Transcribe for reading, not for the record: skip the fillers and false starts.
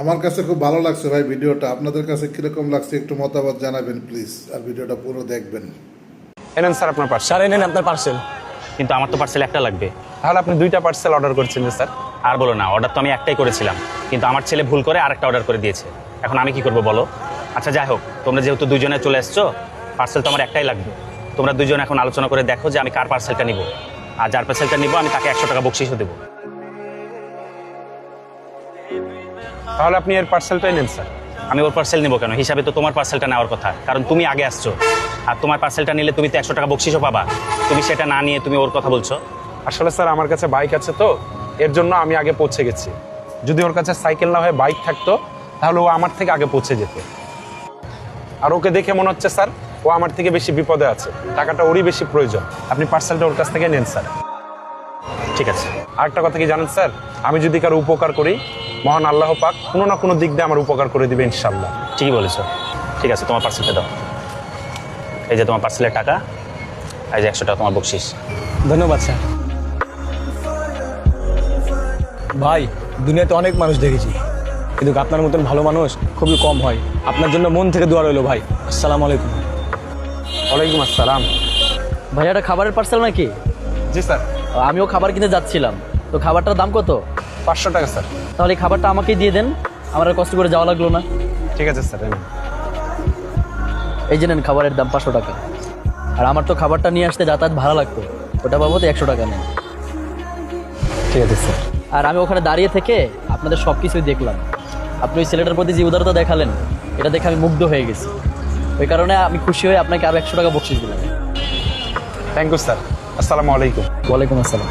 আমার কাছে খুব ভালো লাগছে ভাই ভিডিওটা। আপনাদের কাছে কিরকম লাগছে একটু মতামত জানাবেন প্লিজ, আর ভিডিওটা পুরো দেখবেন। এনেন স্যার আপনার পার্সেল। স্যার এনেন আপনার পার্সেল। কিন্তু আমার তো পার্সেল একটা লাগবে। তাহলে আপনি 2টা পার্সেল অর্ডার করেছেন যে স্যার? আর বলো না, অর্ডার তো আমি একটাই করেছিলাম, কিন্তু আমার ছেলে ভুল করে আরেকটা অর্ডার করে দিয়েছে। এখন আমি কি করবো বলো? আচ্ছা যাই হোক, তোমরা যেহেতু দুজনে চলে এসছো, পার্সেল তো আমার একটাই লাগবে। তোমরা দুজন এখন আলোচনা করে দেখো যে আমি কার পার্সেলটা নিব, আর যার পার্সেলটা নিব আমি তাকে 100 টাকা বকশিসও দেবো। তাহলে আপনি এর পার্সেলটাই নেন স্যার। আমি ওর পার্সেল নিব কেন? হিসাবে তো তোমার পার্সেলটা নেওয়ার কথা, কারণ তুমি আগে আসছো। আর তোমার পার্সেলটা নিলে তুমি তো 100 টাকা বকশিসও পাবা। তুমি সেটা না নিয়ে তুমি ওর কথা বলছো। আসলে স্যার আমার কাছে বাইক আছে, তো এর জন্য আমি আগে পৌঁছে গেছি। যদি ওর কাছে সাইকেল না হয়ে বাইক থাকতো তাহলে ও আমার থেকে আগে পৌঁছে যেত। আর ওকে দেখে মনে হচ্ছে স্যার ও আমার থেকে বেশি বিপদে আছে, টাকাটা ওরই বেশি প্রয়োজন। আপনি পার্সেলটা ওর কাছ থেকে নেন স্যার। ঠিক আছে। আরেকটা কথা কি জানেন স্যার, আমি যদি কারো উপকার করি, মহান আল্লাহ পাক কোনো না কোনো দিক দিয়ে আমার উপকার করে দিবে ইনশাল্লাহ। ঠিকই বলেছো। ঠিক আছে, তোমার পার্সেলটা দাও। এই যে তোমার পার্সেলের টাকা, এই যে 100 টাকা তোমার বকশিস। ধন্যবাদ স্যার। ভাই, দুনিয়াতে অনেক মানুষ দেখেছি, কিন্তু আপনার মতন ভালো মানুষ খুবই কম হয়। আপনার জন্য মন থেকে দোয়া রইল ভাই। আসসালামু আলাইকুম। ওয়ালাইকুম আসসালাম। ভাইয়া, এটা খাবারের পার্সেল নাকি? জি স্যার। আমিও খাবার কিনতে যাচ্ছিলাম, তো খাবারটার দাম কত? 500 টাকা স্যার। তাহলে এই খাবারটা আমাকেই দিয়ে দেন, আমার আর কষ্ট করে যাওয়া লাগলো না। ঠিক আছে স্যার। এই যে নেন খাবারের দাম 500 টাকা। আর আমার তো খাবারটা নিয়ে আসতে যাতায়াত ভাড়া লাগতো, ওটা বাবদ 100 টাকা নেন। ঠিক আছে স্যার। আর আমি ওখানে দাঁড়িয়ে থেকে আপনাদের সব কিছুই দেখলাম। আপনি ওই ছেলেটার প্রতি যে উদারতা দেখালেন, এটা দেখে আমি মুগ্ধ হয়ে গেছি। ওই কারণে আমি খুশি হয়ে আপনাকে আরও 100 টাকা বকশিশ দিলাম। Thank you sir. আসসালামু আলাইকুম। ওয়ালাইকুম আসসালাম।